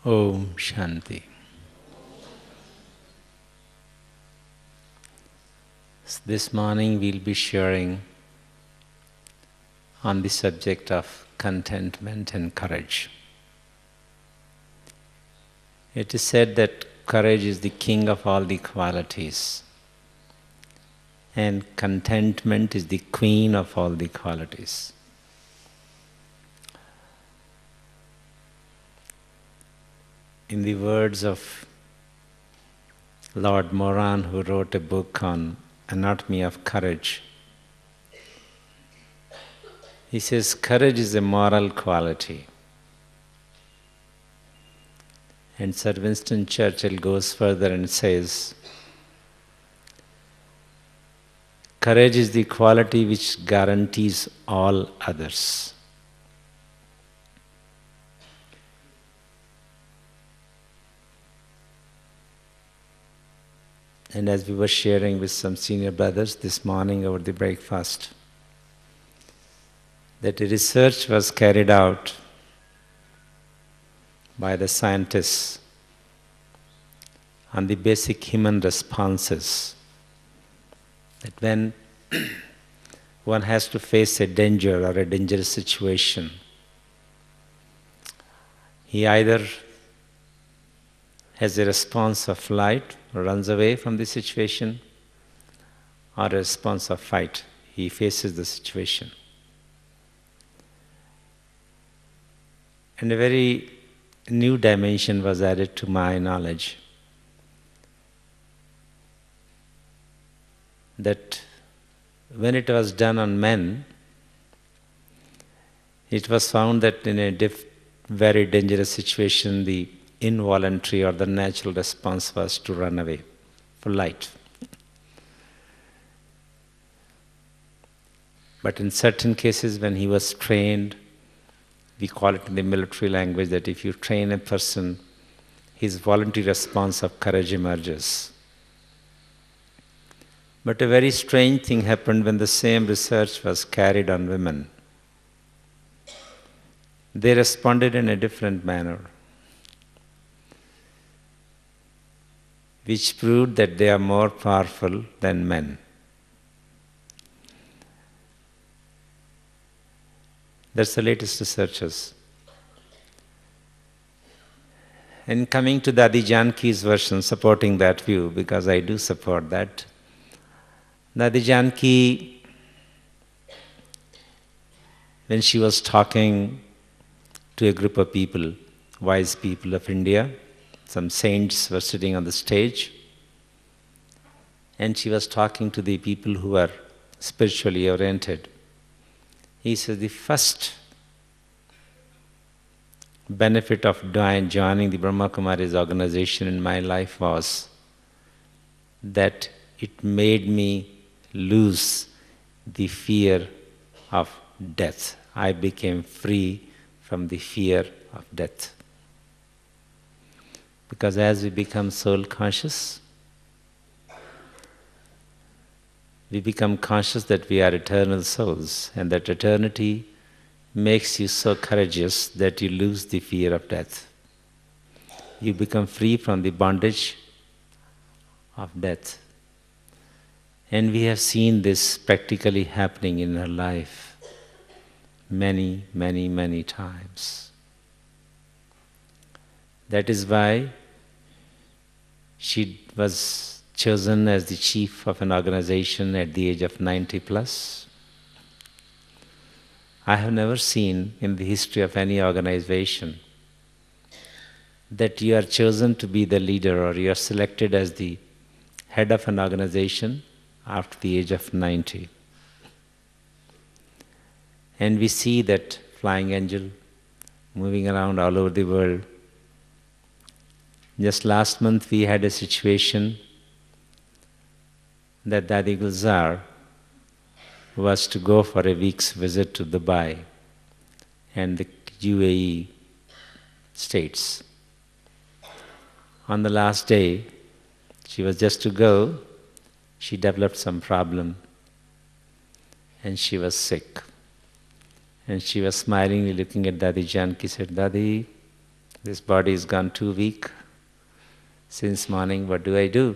Om Shanti. This morning we'll be sharing on the subject of contentment and courage. It is said that courage is the king of all the qualities, and contentment is the queen of all the qualities. In the words of Lord Moran, who wrote a book on anatomy of courage, he says, courage is a moral quality. And Sir Winston Churchill goes further and says, courage is the quality which guarantees all others. And as we were sharing with some senior brothers this morning over the breakfast, that a research was carried out by the scientists on the basic human responses, that when one has to face a danger or a dangerous situation, he either has a response of flight, runs away from the situation, or a response of fight, he faces the situation. And a very new dimension was added to my knowledge, that when it was done on men, it was found that in a very dangerous situation, the involuntary or the natural response was to run away for light. But in certain cases, when he was trained, we call it in the military language that if you train a person, his voluntary response of courage emerges. But a very strange thing happened when the same research was carried on women. They responded in a different manner, which proved that they are more powerful than men. That's the latest researches. And coming to Dadi Janki's version, supporting that view, because I do support that, Dadi Janki, when she was talking to a group of people, wise people of India, some saints were sitting on the stage, and she was talking to the people who are spiritually oriented. He says, the first benefit of joining the Brahma Kumari's organization in my life was that it made me lose the fear of death. I became free from the fear of death. Because as we become soul conscious, we become conscious that we are eternal souls, and that eternity makes you so courageous that you lose the fear of death. You become free from the bondage of death. And we have seen this practically happening in her life many, many, many times. That is why she was chosen as the chief of an organization at the age of 90 plus. I have never seen in the history of any organization that you are chosen to be the leader or you are selected as the head of an organization after the age of 90. And we see that flying angel moving around all over the world. Just last month we had a situation that Dadi Gulzar was to go for a week's visit to Dubai and the UAE states. On the last day, she was just to go, she developed some problem and she was sick. And she was smilingly looking at Dadi Janki, said, Dadi, This body is gone 2 weeks since morning. What do I do?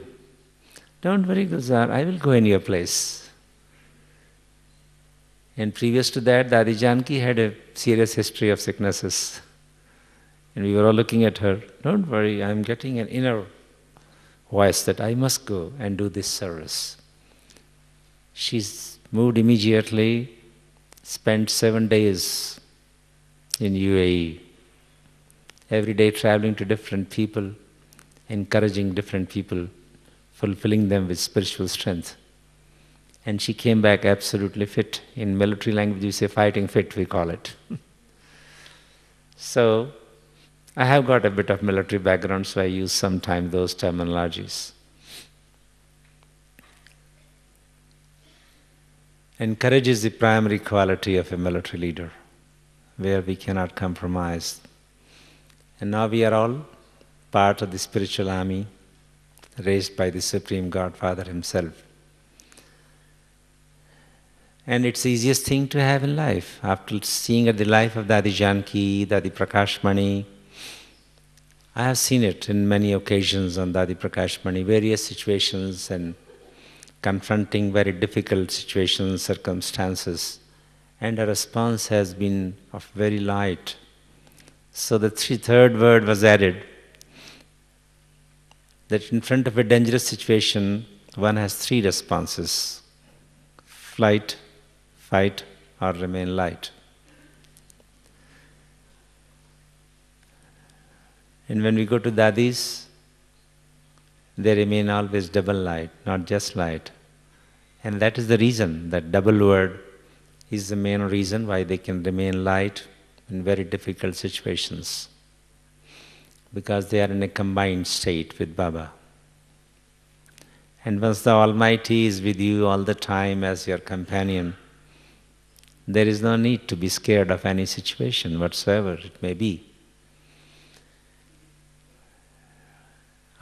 Don't worry, Gulzar, I will go in your place. And previous to that, Dadi Janki had a serious history of sicknesses. And we were all looking at her. Don't worry, I'm getting an inner voice that I must go and do this service. She's moved immediately, spent 7 days in UAE, every day traveling to different people, encouraging different people, fulfilling them with spiritual strength. And she came back absolutely fit. In military language, we say fighting fit, we call it. So, I have got a bit of military background, so I use sometimes those terminologies. And courage is the primary quality of a military leader, where we cannot compromise. And now we are all part of the spiritual army, raised by the Supreme Godfather himself. And it's the easiest thing to have in life. After seeing the life of Dadi Janki, Dadi Prakashmani, I have seen it in many occasions on Dadi Prakashmani, various situations and confronting very difficult situations, circumstances, and her response has been of very light. So the third word was added, that in front of a dangerous situation, one has 3 responses: flight, fight, or remain light. And when we go to Dadis, they remain always double light, not just light. And that is the reason, that double word is the main reason why they can remain light in very difficult situations. Because they are in a combined state with Baba. And once the Almighty is with you all the time as your companion, there is no need to be scared of any situation whatsoever it may be.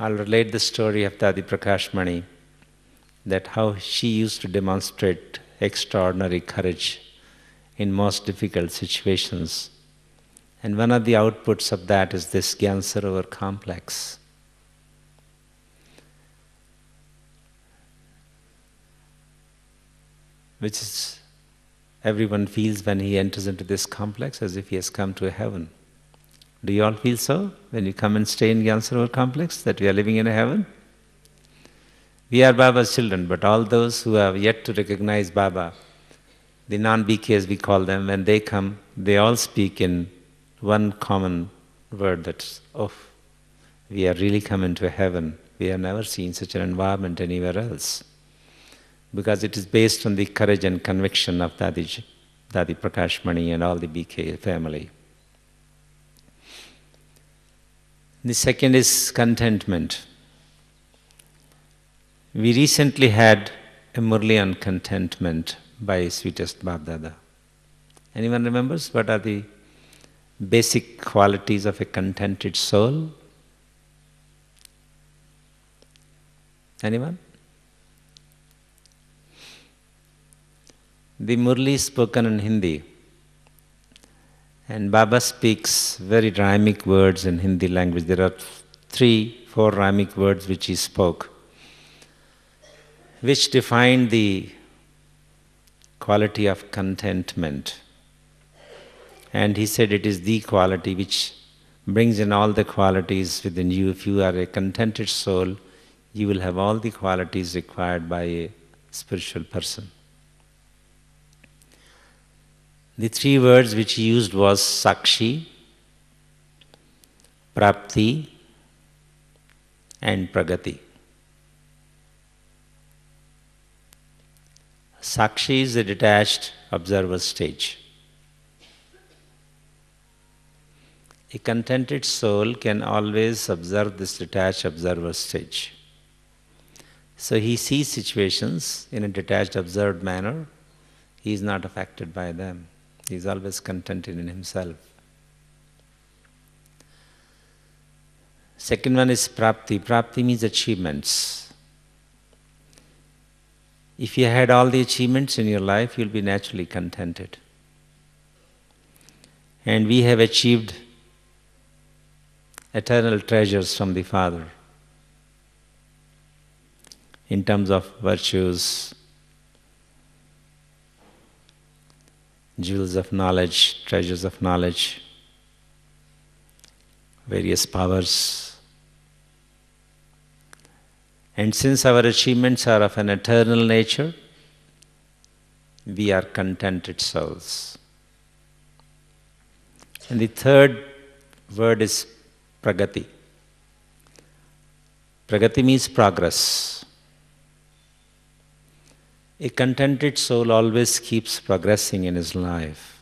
I'll relate the story of Dadi Prakashmani, that how she used to demonstrate extraordinary courage in most difficult situations. And one of the outputs of that is this Gyan Sarovar complex. Which is, everyone feels when he enters into this complex as if he has come to a heaven. Do you all feel so when you come and stay in Gyan Sarovar complex, that we are living in a heaven? We are Baba's children, but all those who have yet to recognize Baba, the non-BKs we call them, when they come, they all speak in one common word, that's, oh, we are really coming to a heaven. We have never seen such an environment anywhere else. Because it is based on the courage and conviction of Dadi Prakashmani and all the BK family. The second is contentment. We recently had a Murli on contentment by sweetest Bab Dada. Anyone remembers what are the basic qualities of a contented soul? Anyone? The Murli is spoken in Hindi. And Baba speaks very rhymic words in Hindi language. There are 3-4 rhymic words which he spoke, which define the quality of contentment. And he said it is the quality which brings in all the qualities within you. If you are a contented soul, you will have all the qualities required by a spiritual person. The 3 words which he used was Sakshi, Prapti, and Pragati. Sakshi is a detached observer stage. A contented soul can always observe this detached observer stage. So he sees situations in a detached, observed manner. He is not affected by them. He is always contented in himself. Second one is Prapti. Prapti means achievements. If you had all the achievements in your life, you'll be naturally contented. And we have achieved eternal treasures from the Father in terms of virtues, jewels of knowledge, treasures of knowledge, various powers. And since our achievements are of an eternal nature, we are contented souls. And the third word is pragati. Pragati means progress. A contented soul always keeps progressing in his life.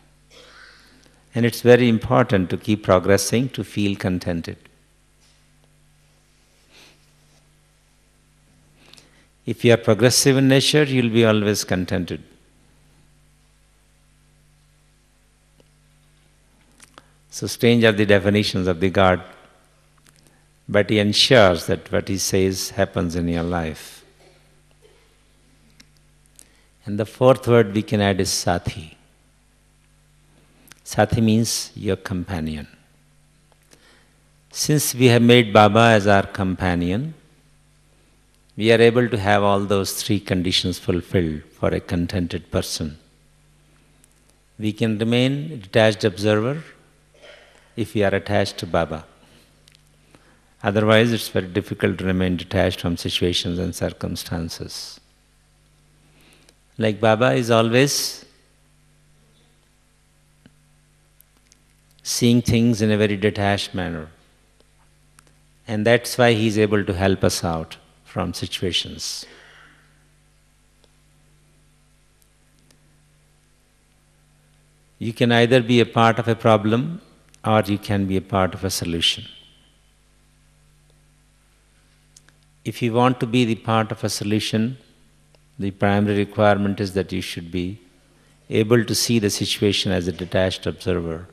And it's very important to keep progressing to feel contented. If you are progressive in nature, you'll be always contented. So strange are the definitions of the God, but He ensures that what He says happens in your life. And the fourth word we can add is Sathi. Sathi means your companion. Since we have made Baba as our companion, we are able to have all those three conditions fulfilled for a contented person. We can remain a detached observer if we are attached to Baba. Otherwise, it's very difficult to remain detached from situations and circumstances. Like Baba is always seeing things in a very detached manner. And that's why He is able to help us out from situations. You can either be a part of a problem or you can be a part of a solution. If you want to be the part of a solution, the primary requirement is that you should be able to see the situation as a detached observer.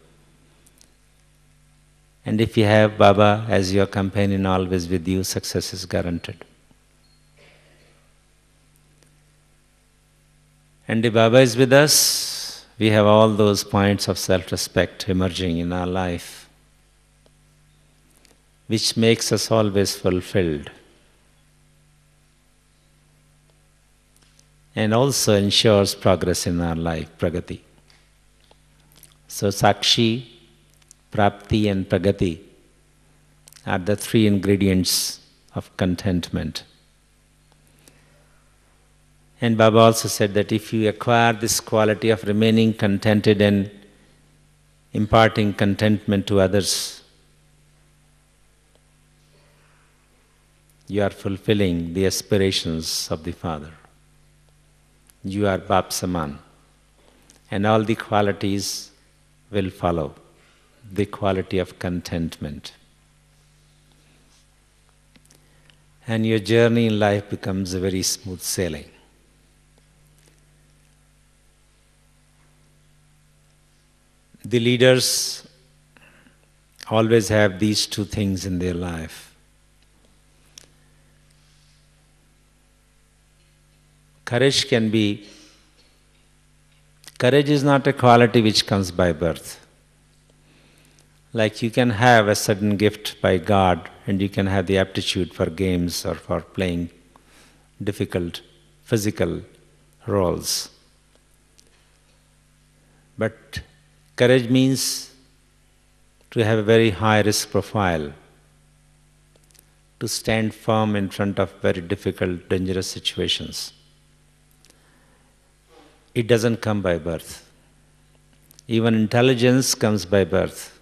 And if you have Baba as your companion always with you, success is guaranteed. And if Baba is with us, we have all those points of self-respect emerging in our life, which makes us always fulfilled and also ensures progress in our life, pragati. So Sakshi, Prapti and Pragati are the three ingredients of contentment. And Baba also said that if you acquire this quality of remaining contented and imparting contentment to others, you are fulfilling the aspirations of the Father. You are Bap Saman, and all the qualities will follow, the quality of contentment. And your journey in life becomes a very smooth sailing. The leaders always have these two things in their life. Courage is not a quality which comes by birth. Like you can have a sudden gift by God and you can have the aptitude for games or for playing difficult physical roles. But courage means to have a very high risk profile, to stand firm in front of very difficult, dangerous situations. It doesn't come by birth. Even intelligence comes by birth.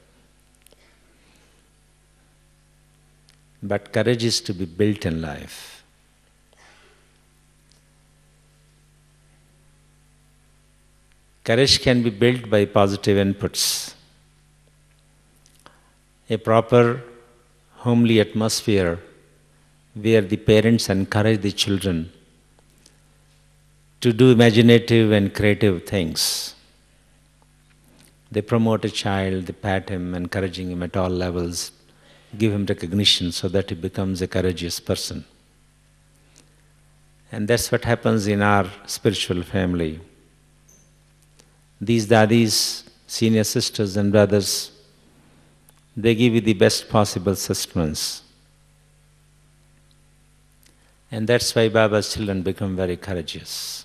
But courage is to be built in life. Courage can be built by positive inputs. A proper homely atmosphere where the parents encourage the children to do imaginative and creative things. They promote a child, they pat him, encouraging him at all levels, give him recognition so that he becomes a courageous person. And that's what happens in our spiritual family. These dadis, senior sisters and brothers, They give you the best possible sustenance. And that's why Baba's children become very courageous.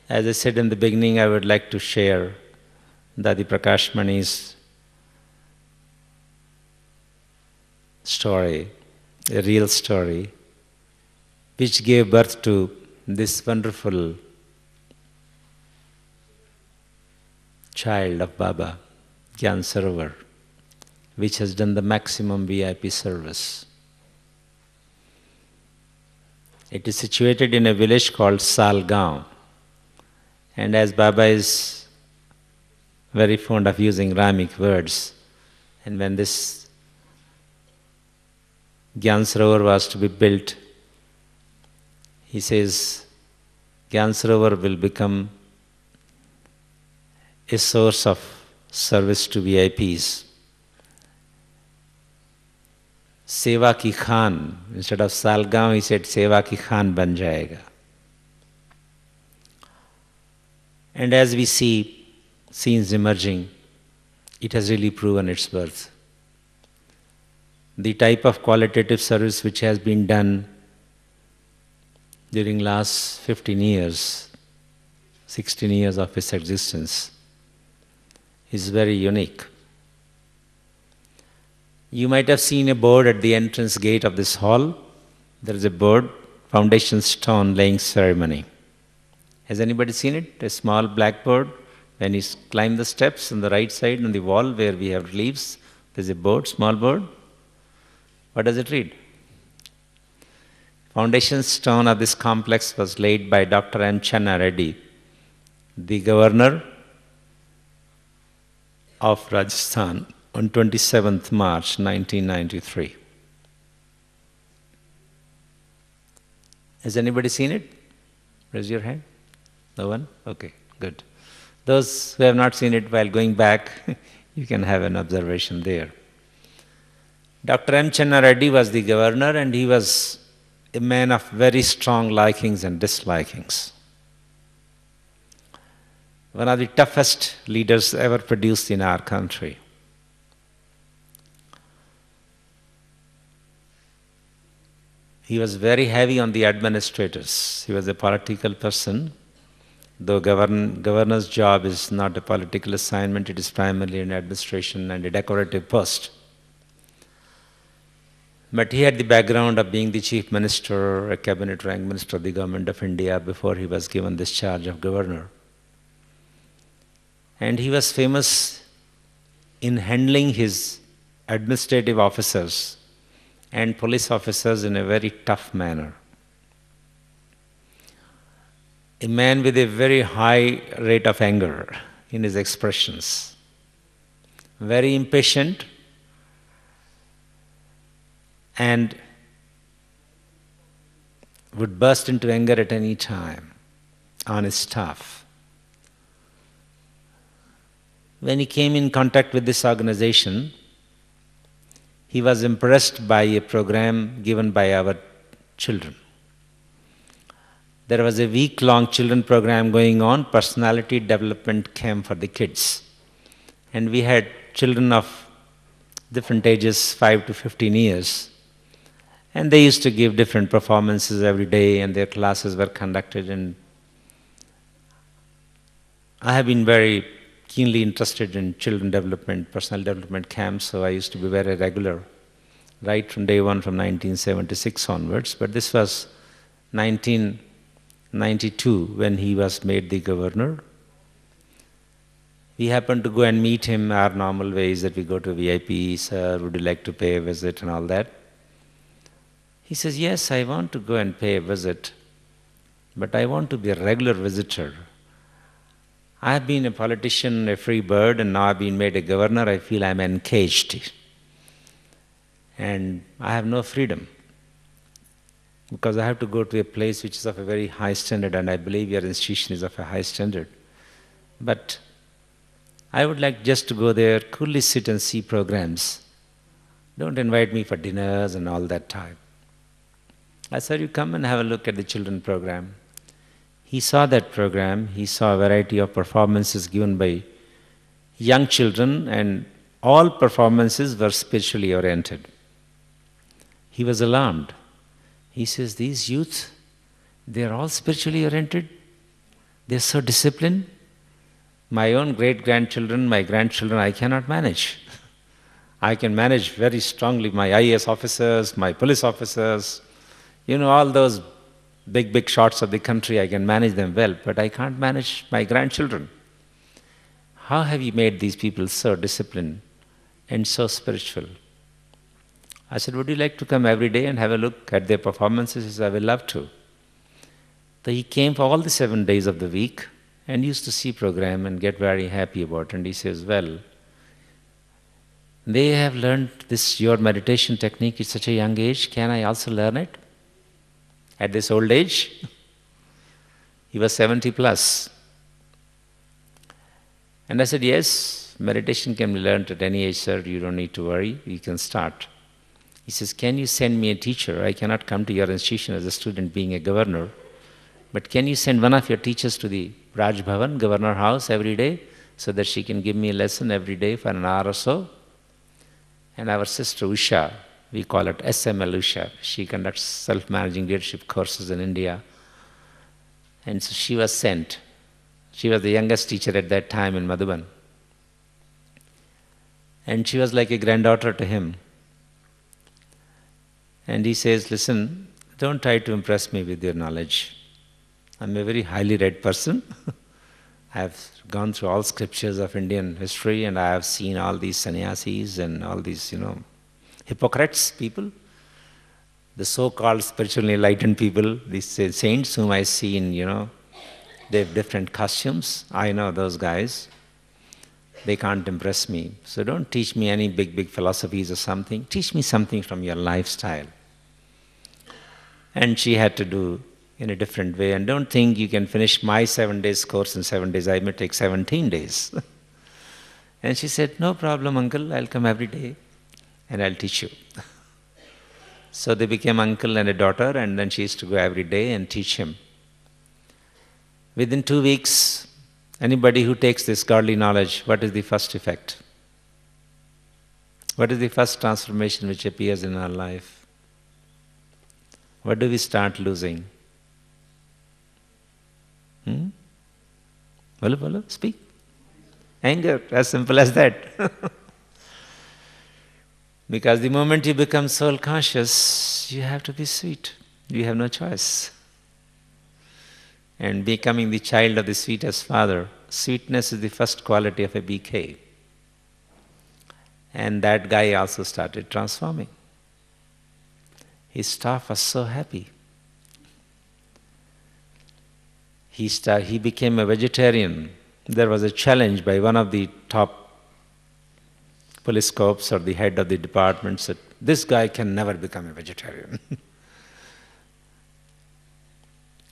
As I said in the beginning, I would like to share Dadi Prakash Mani's story, a real story, which gave birth to this wonderful child of Baba, Gyan Sarovar, which has done the maximum VIP service. It is situated in a village called Salgaon. And as Baba is very fond of using rhymic words, and when this Gyan Sarovar was to be built, he says, Gyan Sarovar will become a source of service to VIPs. Seva ki Khan, instead of Salgaon, he said, Seva ki Khan ban jayega. And as we see scenes emerging, it has really proven its worth. The type of qualitative service which has been done during last 15 years, 16 years of its existence is very unique. You might have seen a board at the entrance gate of this hall. There is a board, foundation stone laying ceremony. Has anybody seen it? A small blackboard. When you climb the steps on the right side on the wall where we have leaves, there's a board, small board. What does it read? Foundation stone of this complex was laid by Dr. M. Channa Reddy, the governor of Rajasthan, on 27th March 1993. Has anybody seen it? Raise your hand. No one? Okay, good. Those who have not seen it, while going back, you can have an observation there. Dr. M. Channa Reddy was the governor, and he was a man of very strong likings and dislikings. One of the toughest leaders ever produced in our country. He was very heavy on the administrators. He was a political person. Though governor's job is not a political assignment, it is primarily an administration and a decorative post. But he had the background of being the chief minister, a cabinet rank minister of the government of India before he was given this charge of governor. And he was famous in handling his administrative officers and police officers in a very tough manner. A man with a very high rate of anger in his expressions, very impatient, and would burst into anger at any time on his staff. When he came in contact with this organization, he was impressed by a program given by our children. There was a week-long children program going on, personality development camp for the kids. And we had children of different ages, 5 to 15 years. And they used to give different performances every day, and their classes were conducted. And I have been very keenly interested in children development, personal development camps, so I used to be very regular, right from day one, from 1976 onwards. But this was 1992 when he was made the governor. We happened to go and meet him. Our normal way is that we go to VIP, sir, would you like to pay a visit and all that. He says, yes, I want to go and pay a visit, but I want to be a regular visitor. I have been a politician, a free bird, and now I've been made a governor. I feel I'm encaged. And I have no freedom, because I have to go to a place which is of a very high standard, and I believe your institution is of a high standard. But I would like just to go there, coolly sit and see programs. Don't invite me for dinners and all that type. I said, you come and have a look at the children program. He saw that program, he saw a variety of performances given by young children, and all performances were spiritually oriented. He was alarmed. He says, these youth, they are all spiritually oriented. They are so disciplined. My own great-grandchildren, my grandchildren, I cannot manage. I can manage very strongly my IAS officers, my police officers, all those big shots of the country, I can manage them well, but I can't manage my grandchildren. How have you made these people so disciplined and so spiritual? I said, would you like to come every day and have a look at their performances? He said, I will love to. So he came for all the 7 days of the week and used to see program and get very happy about it. And he says, well, they have learned this, your meditation technique at such a young age. Can I also learn it at this old age? He was 70 plus. And I said, yes, meditation can be learned at any age, sir. You don't need to worry. You can start. He says, can you send me a teacher? I cannot come to your institution as a student being a governor. But can you send one of your teachers to the Raj Bhavan, Governor House, every day so that she can give me a lesson every day for an hour or so? And our sister Usha, we call it SML Usha, she conducts self-managing leadership courses in India. And so she was sent. She was the youngest teacher at that time in Madhuban. And she was like a granddaughter to him. And he says, listen, don't try to impress me with your knowledge. I'm a very highly read person. I have gone through all scriptures of Indian history, and I have seen all these sannyasis and all these, hypocrites people, the so-called spiritually enlightened people, these saints whom I see in, they have different costumes. I know those guys. They can't impress me. So don't teach me any big philosophies or something. Teach me something from your lifestyle. And she had to do in a different way. And don't think you can finish my 7 days course in 7 days. I may take 17 days. And she said, no problem, uncle. I'll come every day and I'll teach you. So they became uncle and a daughter, and then she used to go every day and teach him. Within 2 weeks, anybody who takes this godly knowledge, what is the first effect? What is the first transformation which appears in our life? What do we start losing? Bolo, speak. Anger, as simple as that. Because the moment you become soul conscious, you have to be sweet. You have no choice. And becoming the child of the sweetest father, sweetness is the first quality of a BK. And that guy also started transforming. His staff was so happy. He became a vegetarian. There was a challenge by one of the top police corps or the head of the department said, this guy can never become a vegetarian.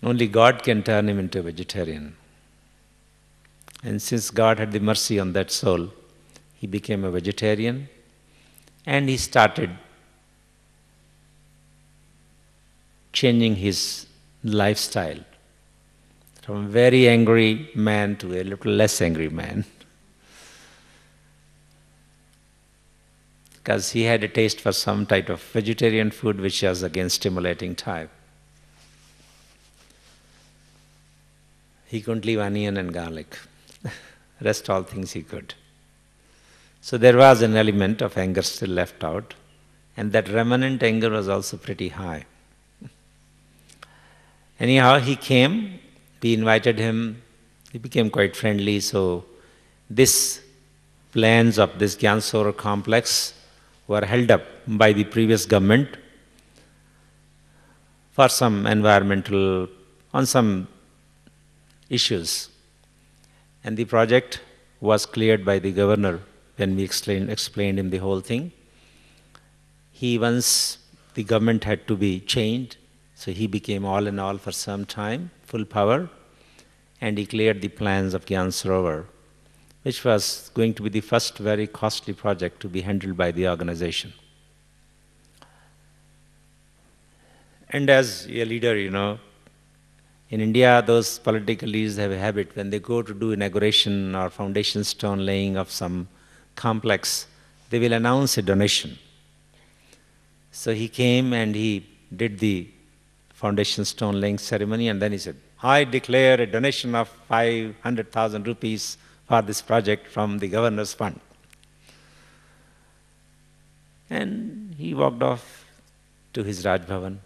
Only God can turn him into a vegetarian. And since God had the mercy on that soul, he became a vegetarian and he started changing his lifestyle from a very angry man to a little less angry man. Because he had a taste for some type of vegetarian food which was again stimulating type. He couldn't leave onion and garlic. Rest all things he could. So there was an element of anger still left out, and that remnant anger was also pretty high. Anyhow, he came, we invited him, he became quite friendly, so these plans of this Gyan Sarovar complex were held up by the previous government for some environmental, on some issues. And the project was cleared by the governor when we explained him the whole thing. Once the government had to be changed, so he became all in all for some time, full power, and he cleared the plans of Gyan Sarovar, which was going to be the first very costly project to be handled by the organization. And as a leader, In India, those political leaders have a habit, when they go to do inauguration or foundation stone laying of some complex, they will announce a donation. So he came and he did the foundation stone laying ceremony, and then he said, I declare a donation of 500,000 rupees for this project from the governor's fund. And he walked off to his Raj Bhavan.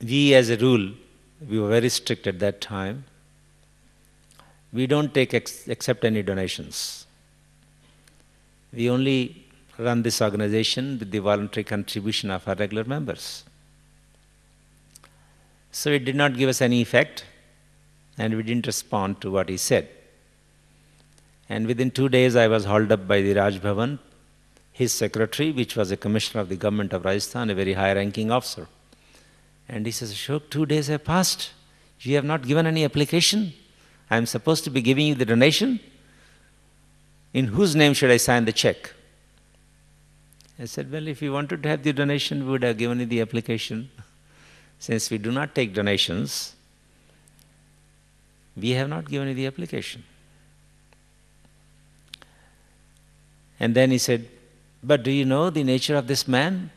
We, as a rule, we were very strict at that time. We don't accept any donations. We only run this organization with the voluntary contribution of our regular members. So it did not give us any effect, and we didn't respond to what he said. And within 2 days, I was hauled up by the Raj Bhavan, his secretary, which was a commissioner of the government of Rajasthan, a very high-ranking officer. And he says, Ashok, 2 days have passed. You have not given any application. I am supposed to be giving you the donation. In whose name should I sign the check? I said, well, if you wanted to have the donation, we would have given you the application. Since we do not take donations, we have not given you the application. And then he said, but do you know the nature of this man,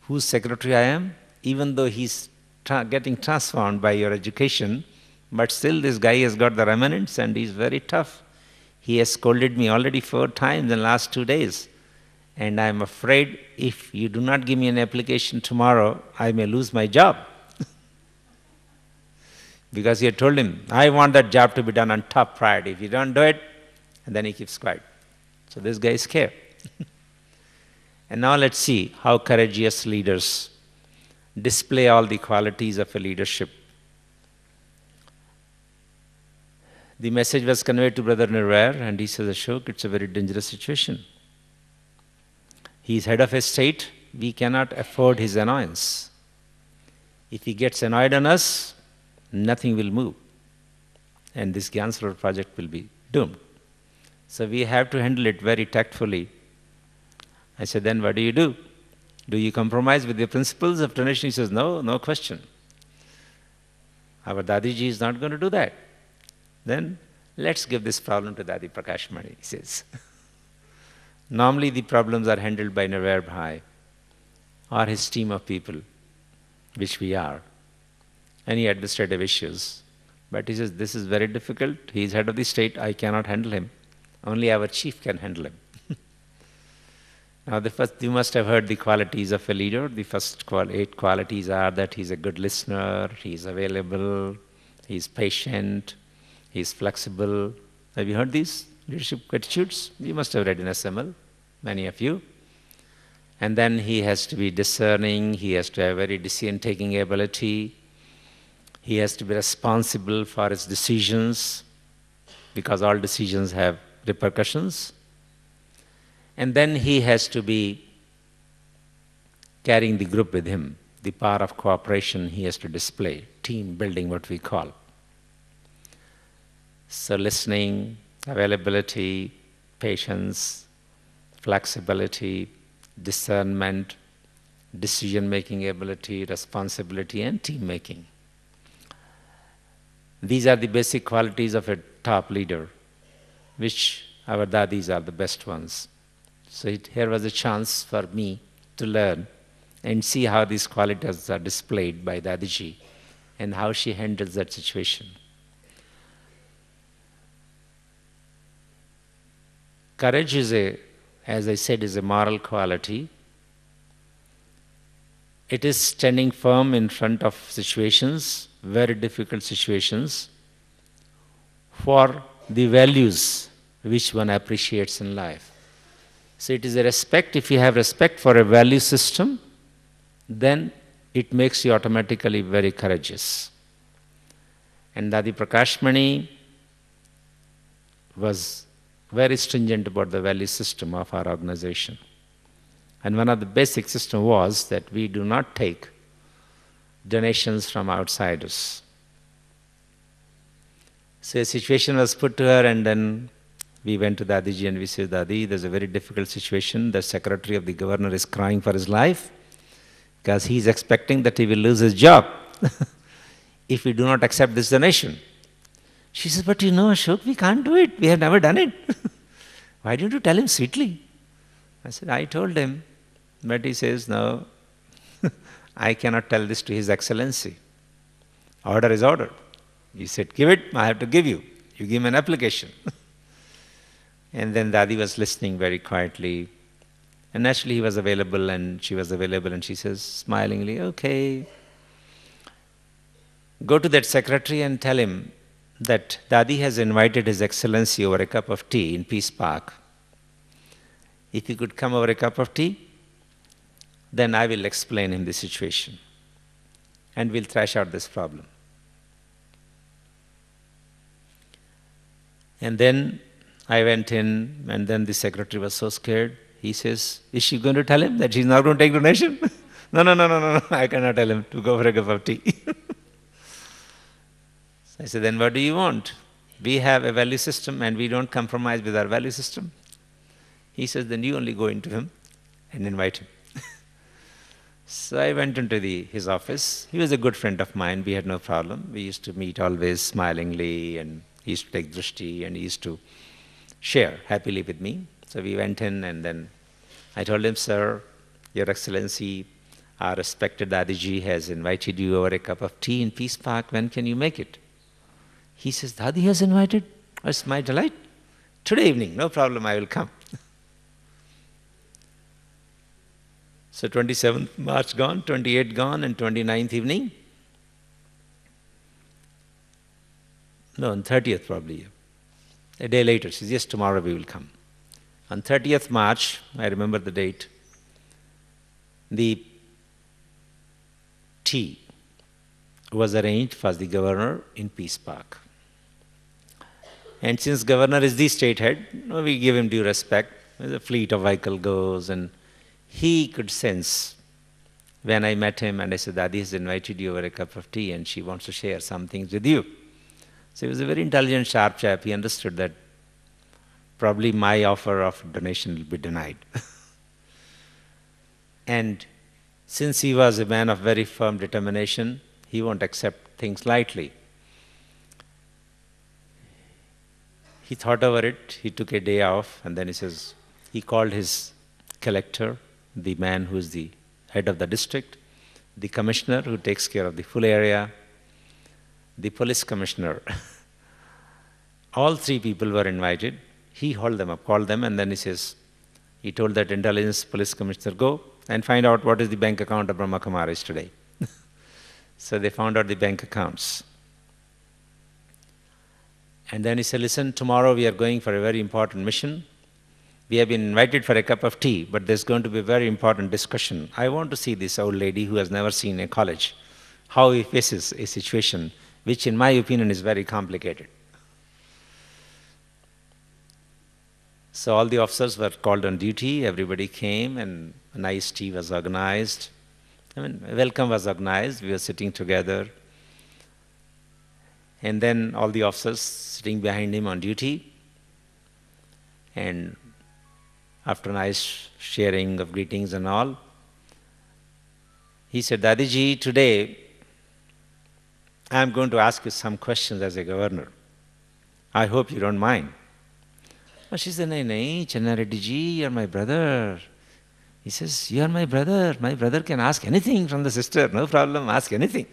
whose secretary I am? Even though he's getting transformed by your education, but still this guy has got the remnants and he's very tough. He has scolded me already 4 times in the last 2 days. And I'm afraid if you do not give me an application tomorrow, I may lose my job. Because he had told him, I want that job to be done on top priority. If you don't do it, and then he keeps quiet. So this guy is scared. And now let's see how courageous leaders display all the qualities of a leadership. The message was conveyed to Brother Nirvair, and he says, Ashok, it's a very dangerous situation. He is head of a state, we cannot afford his annoyance. If he gets annoyed on us, nothing will move. And this Gyansrovar project will be doomed. So we have to handle it very tactfully. I said, then what do? Do you compromise with the principles of donation? He says, no, no question. Our Dadiji is not going to do that. Then let's give this problem to Dadi Prakash Mani, he says. Normally the problems are handled by Nirvair Bhai or his team of people, which we are. Any administrative issues. But he says, this is very difficult. He is head of the state. I cannot handle him. Only our chief can handle him. Now, you must have heard the qualities of a leader. The first 8 qualities are that he's a good listener, he's available, he's patient, he's flexible. Have you heard these leadership attitudes? You must have read in SML, many of you. And then he has to be discerning, he has to have very decision-taking ability, he has to be responsible for his decisions, because all decisions have repercussions. And then he has to be carrying the group with him. The power of cooperation he has to display, team building, what we call. So listening, availability, patience, flexibility, discernment, decision-making ability, responsibility, and team-making. These are the basic qualities of a top leader, which our dadis are the best ones. So here was a chance for me to learn and see how these qualities are displayed by Dadiji and how she handles that situation. Courage is as I said, is a moral quality. It is standing firm in front of situations, very difficult situations, for the values which one appreciates in life. So it is a respect. If you have respect for a value system, then it makes you automatically very courageous. And Dadi Prakashmani was very stringent about the value system of our organization. And one of the basic system was that we do not take donations from outsiders. So a situation was put to her, and then we went to Dadiji and we said, Dadi, there's a very difficult situation. The secretary of the governor is crying for his life. because he is expecting that he will lose his job if we do not accept this donation. She says, but you know, Ashok, we can't do it. We have never done it. Why didn't you tell him sweetly? I said, I told him. But he says, no, I cannot tell this to His Excellency. Order is order. He said, give it, I have to give you. You give me an application. And then Dadi was listening very quietly. And naturally he was available and she was available, and she says smilingly, okay, go to that secretary and tell him that Dadi has invited His Excellency over a cup of tea in Peace Park. If he could come over a cup of tea, then I will explain him the situation and we'll thrash out this problem. And then I went in, and then the secretary was so scared. He says, is she going to tell him that she's not going to take donation? No, I cannot tell him to go for a cup of tea. I said, then what do you want? We have a value system and we don't compromise with our value system. He says, then you only go into him and invite him. So I went into his office. He was a good friend of mine. We had no problem. We used to meet always smilingly, and he used to take drishti and he used to share happily with me. So we went in, and then I told him, sir, Your Excellency, our respected Dadiji has invited you over a cup of tea in Peace Park. When can you make it? He says, Dadi has invited? It's my delight. Today evening, no problem, I will come. So 27th March gone, 28th gone, and 29th evening. No, on 30th probably. A day later, she says, yes, tomorrow we will come. On 30th March, I remember the date, the tea was arranged for the governor in Peace Park. And since governor is the state head, we give him due respect. The fleet of vehicle goes, and he could sense when I met him and I said, Dadi has invited you over a cup of tea and she wants to share some things with you. So he was a very intelligent, sharp chap. He understood that probably my offer of donation will be denied. And since he was a man of very firm determination, he won't accept things lightly. He thought over it, he took a day off, and then he says, he called his collector, the man who is the head of the district, the commissioner who takes care of the full area, the police commissioner. All three people were invited. He called them, and then he says, he told that intelligence police commissioner, go and find out what is the bank account of Brahma Kumaris today. So they found out the bank accounts. And then he said, listen, tomorrow we are going for a very important mission. We have been invited for a cup of tea, but there's going to be a very important discussion. I want to see this old lady who has never seen a college, how he faces a situation which in my opinion is very complicated. So all the officers were called on duty, everybody came, and a nice tea was organized. A welcome was organized, we were sitting together. And then all the officers sitting behind him on duty. And after nice sharing of greetings and all, he said, Dadiji, today I am going to ask you some questions as a governor. I hope you don't mind. But she said, Nahi, Channa Reddy ji, you are my brother. He says, you are my brother. My brother can ask anything from the sister. No problem, ask anything.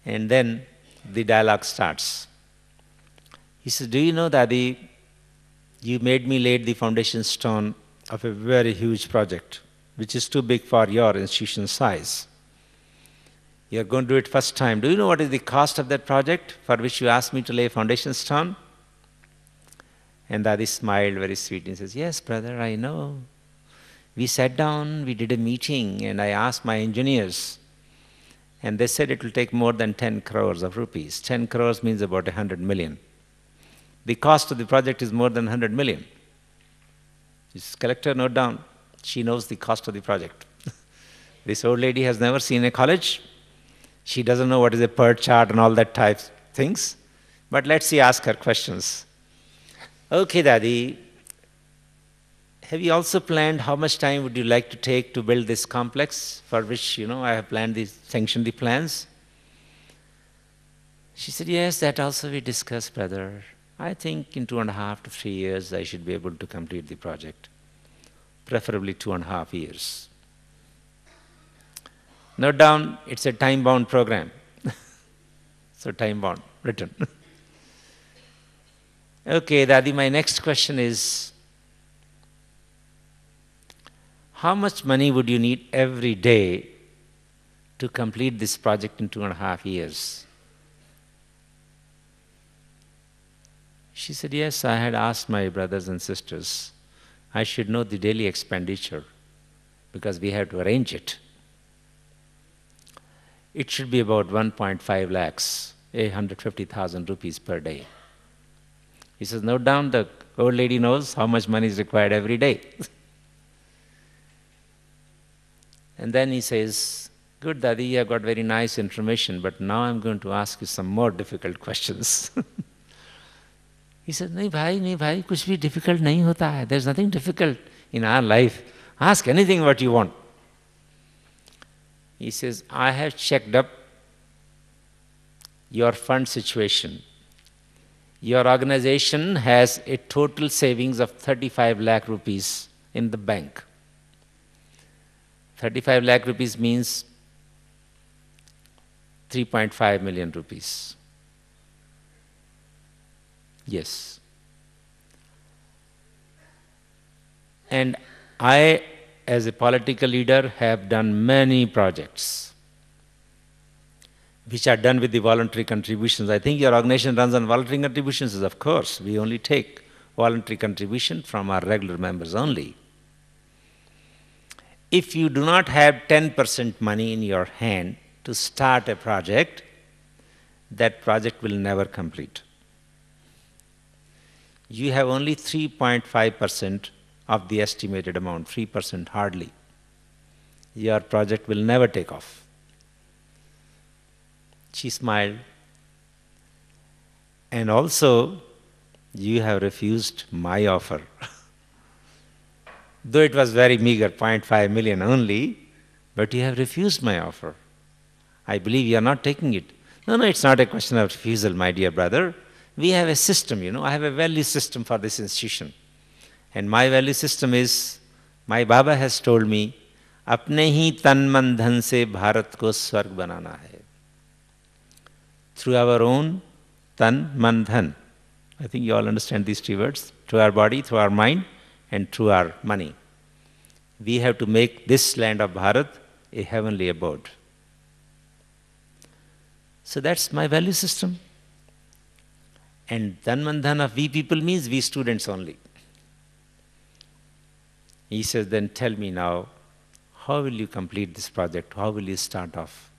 And then the dialogue starts. He says, do you know, Dadi, you made me lay the foundation stone of a very huge project, which is too big for your institution size. You are going to do it first time. Do you know what is the cost of that project for which you asked me to lay a foundation stone? And Dadi smiled very sweet and says, yes, brother, I know. We sat down, we did a meeting, and I asked my engineers, and they said it will take more than 10 crores of rupees. 10 crores means about 100 million. The cost of the project is more than 100 million. This collector, note down, she knows the cost of the project. This old lady has never seen a college. She doesn't know what is a per chart and all that type of things. But let's see, ask her questions. Okay, Dadi, have you also planned how much time would you like to take to build this complex for which, I have sanctioned the plans? She said, yes, that also we discussed, brother. I think in 2.5 to 3 years I should be able to complete the project, preferably 2.5 years. Note down, it's a time-bound program. So time-bound, written. Okay, Dadi, my next question is, how much money would you need every day to complete this project in 2.5 years? She said, yes, I had asked my brothers and sisters. I should know the daily expenditure because we have to arrange it. It should be about 1.5 lakhs, 850,000 rupees per day. He says, note down, the old lady knows how much money is required every day. And then he says, good, Dadi, you have got very nice information, but now I'm going to ask you some more difficult questions. He said, नहीं भाई, कुछ भी difficult नहीं होता है. There's nothing difficult in our life. Ask anything what you want. He says, I have checked up your fund situation. Your organization has a total savings of 35 lakh rupees in the bank. 35 lakh rupees means 3.5 million rupees. Yes. And I, as a political leader, have done many projects which are done with the voluntary contributions. I think your organization runs on voluntary contributions. Of course, we only take voluntary contribution from our regular members only. If you do not have 10% money in your hand to start a project, that project will never complete. You have only 3.5% of the estimated amount, 3% hardly. Your project will never take off. She smiled. And also, you have refused my offer. Though it was very meager, 0.5 million only, but you have refused my offer. I believe you are not taking it. No, it's not a question of refusal, my dear brother. We have a system, I have a value system for this institution. And my value system is, my Baba has told me, अपने ही तन मन धन से भारत को स्वर्ग बनाना है. Through our own tan, man, dhan. I think you all understand these three words. Through our body, through our mind, and through our money. We have to make this land of Bharat a heavenly abode. So that's my value system. And tan, man, dhan of we people means we students only. He says, then tell me now, how will you complete this project? How will you start off?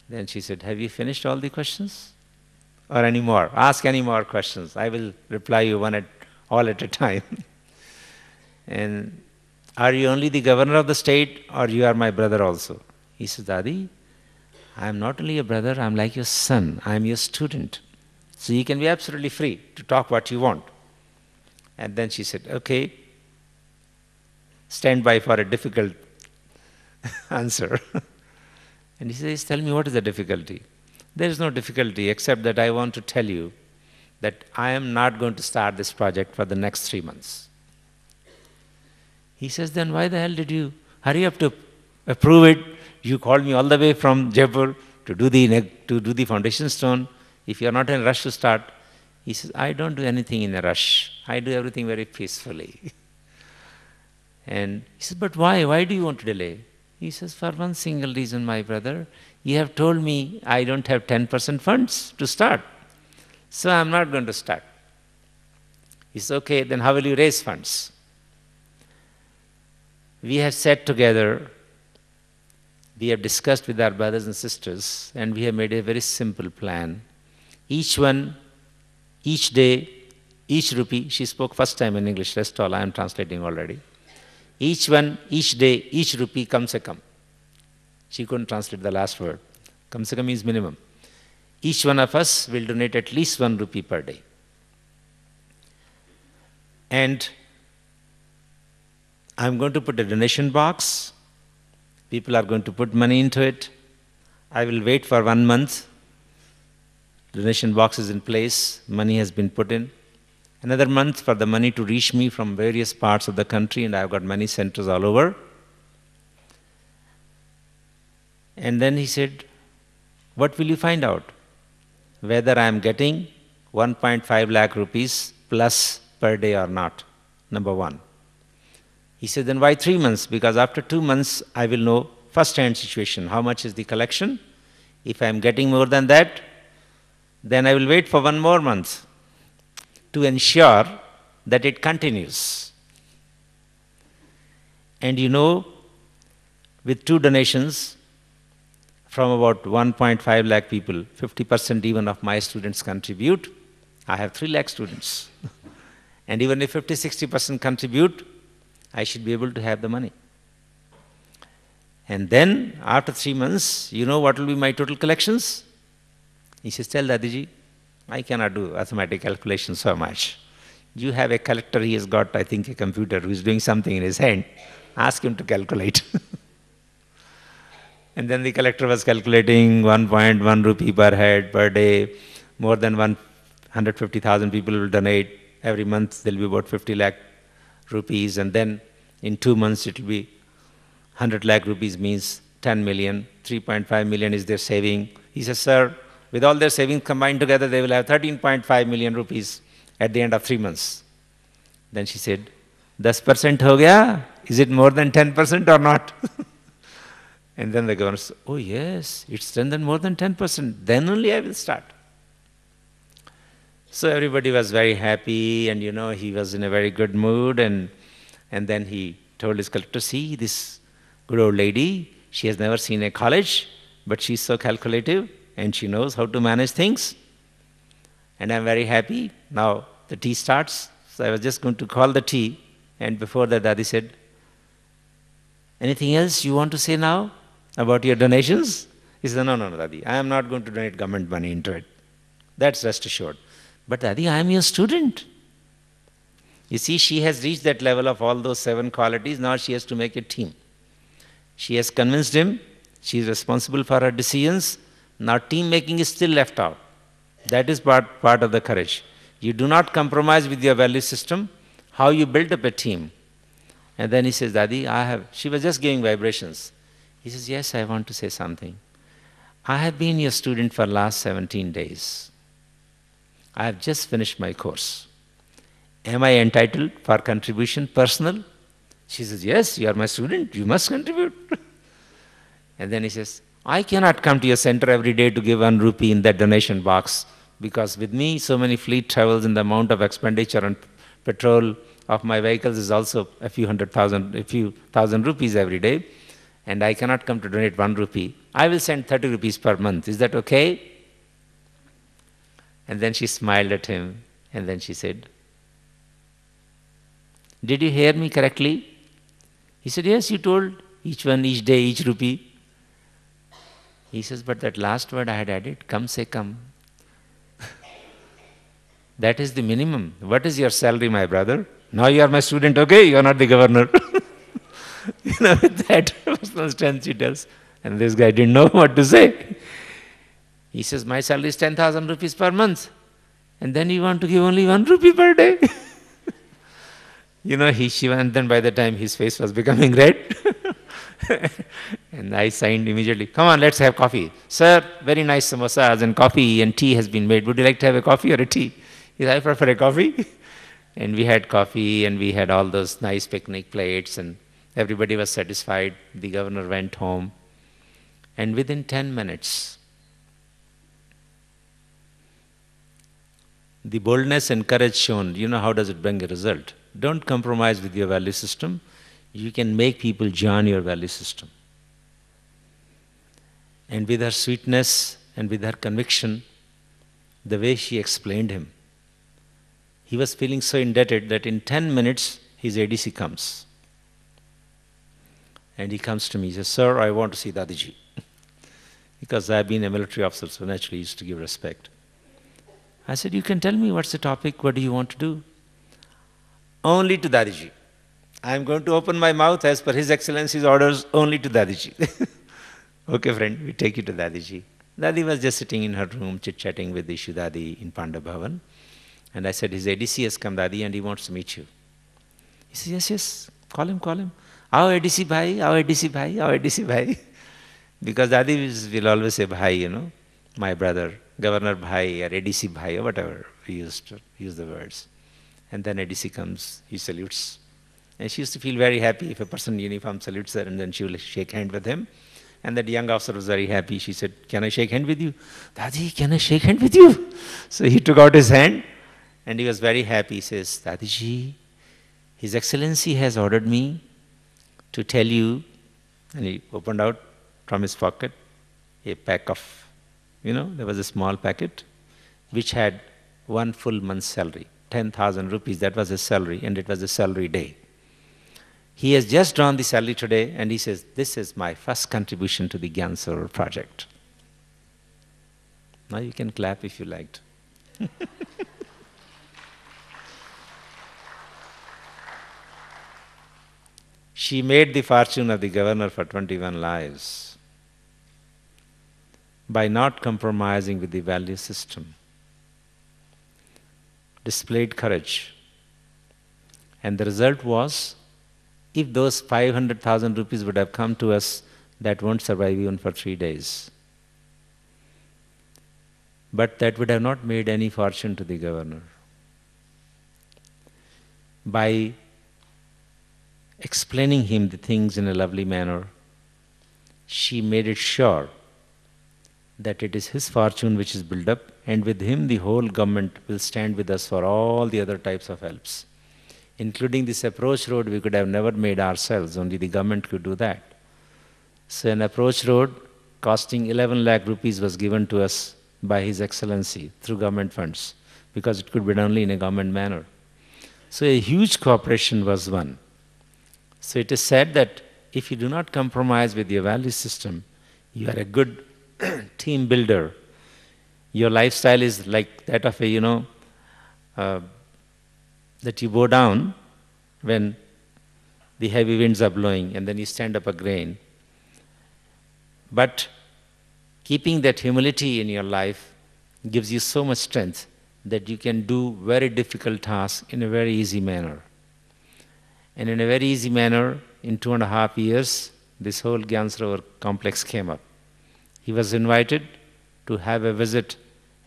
Then she said, have you finished all the questions? Or any more? Ask any more questions. I will reply you all at a time. And are you only the governor of the state or you are my brother also? He said, Dadi, I am not only your brother, I am like your son. I am your student. So you can be absolutely free to talk what you want. And then she said, okay, stand by for a difficult answer. And he says, tell me what is the difficulty? There is no difficulty except that I want to tell you that I am not going to start this project for the next 3 months. He says, then why the hell did you hurry up to approve it? You called me all the way from Jaipur to do the foundation stone. If you are not in a rush to start, he says, I don't do anything in a rush. I do everything very peacefully. And he says, but why? Why do you want to delay? He says, for one single reason, my brother, you have told me I don't have 10% funds to start. So I'm not going to start. He says, okay, then how will you raise funds? We have sat together, we have discussed with our brothers and sisters, and we have made a very simple plan. Each one, each day, each rupee, she spoke first time in English, rest all I am translating already. Each one, each day, each rupee, kam se kam. She couldn't translate the last word. Kam se kam means minimum. Each one of us will donate at least 1 rupee per day. And I'm going to put a donation box. People are going to put money into it. I will wait for 1 month. Donation box is in place. Money has been put in. Another month for the money to reach me from various parts of the country, and I've got many centers all over. And then he said, what will you find out? Whether I am getting 1.5 lakh rupees plus per day or not, number one. He said, then why 3 months? Because after 2 months, I will know first-hand situation. How much is the collection? If I am getting more than that, then I will wait for 1 more month to ensure that it continues. And you know, with 2 donations from about 1.5 lakh people, 50% even of my students contribute. I have 3 lakh students. And even if 50-60% contribute, I should be able to have the money. And then, after 3 months, you know what will be my total collections? He says, tell Dadiji, I cannot do arithmetic calculation so much. You have a collector, he has got, I think, a computer who is doing something in his hand. Ask him to calculate. And then the collector was calculating 1.1 rupee per head per day. More than 150,000 people will donate. Every month there will be about 50 lakh rupees. And then in 2 months it will be 100 lakh rupees means 10 million. 3.5 million is their saving. He says, sir, with all their savings combined together, they will have 13.5 million rupees at the end of 3 months. Then she said, 10% ho gaya? Is it more than 10% or not? And then the governor said, oh yes, it's done more than 10%. Then only I will start. So everybody was very happy, and you know, he was in a very good mood. And then he told his collector, see, this good old lady, she has never seen a college, but she's so calculative and she knows how to manage things. And I'm very happy. Now the tea starts. So I was just going to call the tea. And before that, Dadi said, anything else you want to say now about your donations? He said, no, Dadi, I am not going to donate government money into it. That's rest assured. But Dadi, I am your student. You see, she has reached that level of all those 7 qualities. Now she has to make a team. She has convinced him. She is responsible for her decisions. Now team making is still left out. That is part of the courage. You do not compromise with your value system. How you build up a team. And then he says, Dadi, she was just giving vibrations. He says, yes, I want to say something. I have been your student for last 17 days. I have just finished my course. Am I entitled for contribution personal? She says, yes, you are my student, you must contribute. And then he says, I cannot come to your center every day to give 1 rupee in that donation box, because with me so many fleet travels and the amount of expenditure on petrol of my vehicles is also a few thousand rupees every day, and I cannot come to donate 1 rupee. I will send 30 rupees per month. Is that okay? And then she smiled at him, and then she said, did you hear me correctly? He said, yes, you told each one, each day, each rupee. He says, but that last word I had added, kam se kam. That is the minimum. What is your salary, my brother? Now you are my student, okay? You are not the governor. You know, with that personal strength she tells. And this guy didn't know what to say. He says, my salary is 10,000 rupees per month. And then you want to give only 1 rupee per day? You know, and then by the time his face was becoming red, and I signed immediately, come on, let's have coffee. Sir, very nice samosas and coffee and tea has been made. Would you like to have a coffee or a tea? He said, I prefer a coffee. And we had coffee and we had all those nice picnic plates and everybody was satisfied. The governor went home. And within 10 minutes, the boldness and courage shown, you know, how does it bring a result? Don't compromise with your value system. You can make people join your value system. And with her sweetness and with her conviction, the way she explained him, he was feeling so indebted that in 10 minutes his ADC comes. And he comes to me, he says, sir, I want to see Dadiji. Because I have been a military officer, so naturally he used to give respect. I said, you can tell me what's the topic, what do you want to do? Only to Dadiji. I am going to open my mouth as per His Excellency's orders only to Dadiji. Okay, friend, we take you to Dadiji. Dadi was just sitting in her room, chit-chatting with Ishu Dadi in Panda Bhavan. And I said, his ADC has come, Dadi, and he wants to meet you. He says, yes, yes, call him, call him. Aao ADC bhai, aao ADC bhai, aao ADC bhai. Because Dadi will always say bhai, you know, my brother, Governor bhai or ADC bhai or whatever. We used to use the words. And then ADC comes, he salutes. And she used to feel very happy if a person in uniform salutes her, and then she will shake hand with him. And that young officer was very happy. She said, can I shake hand with you? Dadi, can I shake hand with you? So he took out his hand and he was very happy. He says, Dadiji, His Excellency has ordered me to tell you, and he opened out from his pocket a pack of, there was a small packet which had 1 full month's salary, 10,000 rupees, that was his salary, and it was a salary day. He has just drawn the salary today, and he says, this is my first contribution to the Gyan Sarovar project. Now you can clap if you liked. She made the fortune of the governor for 21 lives by not compromising with the value system, displayed courage, and the result was, if those 500,000 rupees would have come to us, that won't survive even for 3 days. But that would have not made any fortune to the governor. By explaining him the things in a lovely manner, she made it sure that it is his fortune which is built up, and with him the whole government will stand with us for all the other types of helps. Including this approach road, we could have never made ourselves, only the government could do that. So an approach road costing 11 lakh rupees was given to us by His Excellency through government funds, because it could be done only in a government manner. So a huge cooperation was won. So it is said that if you do not compromise with your value system, you are a good team builder. Your lifestyle is like that of a, that you bow down when the heavy winds are blowing, and then you stand up again. But keeping that humility in your life gives you so much strength that you can do very difficult tasks in a very easy manner. And in a very easy manner, in 2.5 years, this whole Gyan Sarovar complex came up. He was invited to have a visit,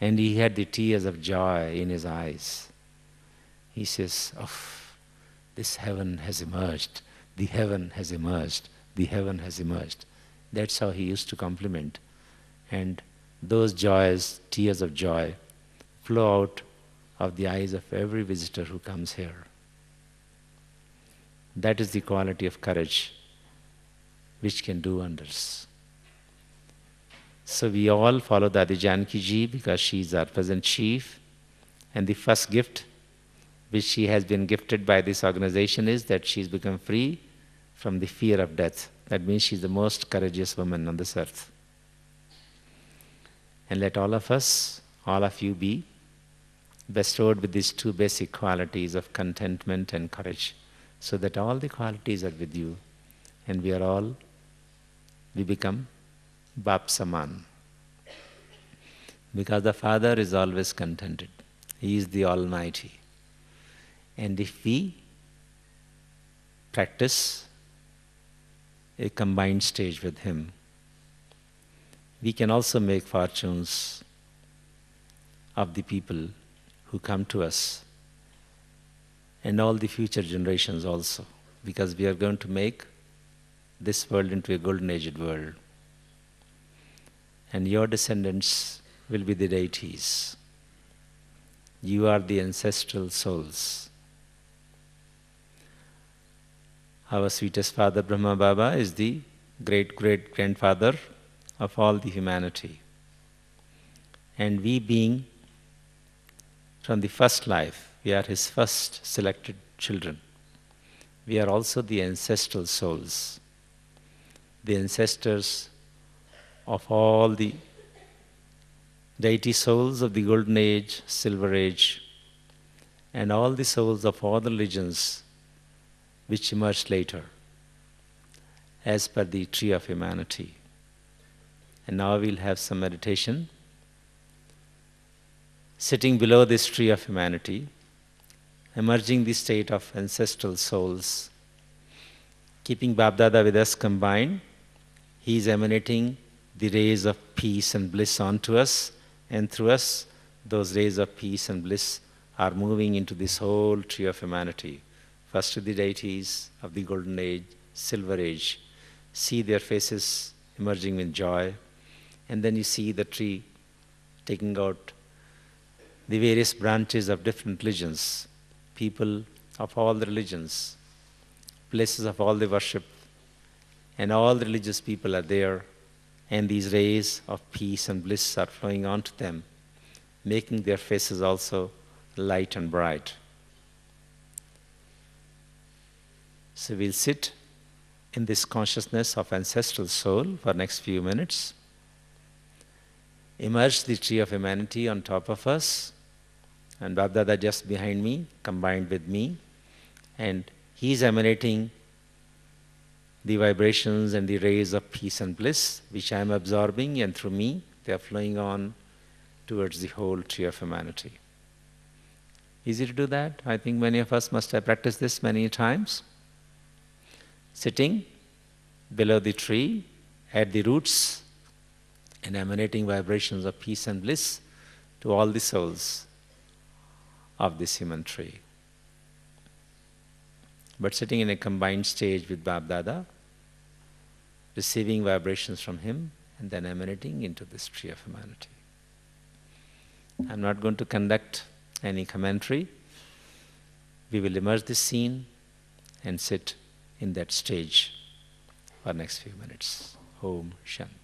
and he had the tears of joy in his eyes. He says, oh, this heaven has emerged, the heaven has emerged, the heaven has emerged. That's how he used to compliment. And those joys, tears of joy, flow out of the eyes of every visitor who comes here. That is the quality of courage which can do wonders. So we all follow Dadi Janki Ji because she is our present chief, and the first gift which she has been gifted by this organization is that she's become free from the fear of death. That means she's the most courageous woman on this earth. And let all of us, all of you be bestowed with these 2 basic qualities of contentment and courage, so that all the qualities are with you, and we become Bap Saman. Because the Father is always contented. He is the Almighty. And if we practice a combined stage with Him, we can also make fortunes of the people who come to us, and all the future generations also, because we are going to make this world into a golden aged world. And your descendants will be the deities. You are the ancestral souls. Our sweetest father, Brahma Baba, is the great-great-grandfather of all the humanity. And we being from the first life, we are his first selected children. We are also the ancestral souls, the ancestors of all the deity souls of the Golden Age, Silver Age, and all the souls of all the religions which emerged later as per the tree of humanity. And now we'll have some meditation. Sitting below this tree of humanity, emerging the state of ancestral souls, keeping Bapdada with us combined, he is emanating the rays of peace and bliss onto us, and through us, those rays of peace and bliss are moving into this whole tree of humanity. First to the deities of the golden age, silver age, see their faces emerging with joy, and then you see the tree taking out the various branches of different religions, people of all the religions, places of all the worship, and all the religious people are there, and these rays of peace and bliss are flowing onto them, making their faces also light and bright. So we'll sit in this consciousness of ancestral soul for next few minutes. Immerse the tree of humanity on top of us, and Bapdada just behind me, combined with me, and he's emanating the vibrations and the rays of peace and bliss, which I am absorbing, and through me, they are flowing on towards the whole tree of humanity. Easy to do that? I think many of us must have practiced this many times. Sitting below the tree, at the roots, and emanating vibrations of peace and bliss to all the souls of this human tree. But sitting in a combined stage with Bapdada, receiving vibrations from him, and then emanating into this tree of humanity. I'm not going to conduct any commentary. We will immerse this scene and sit in that stage for next few minutes. Om Shanti.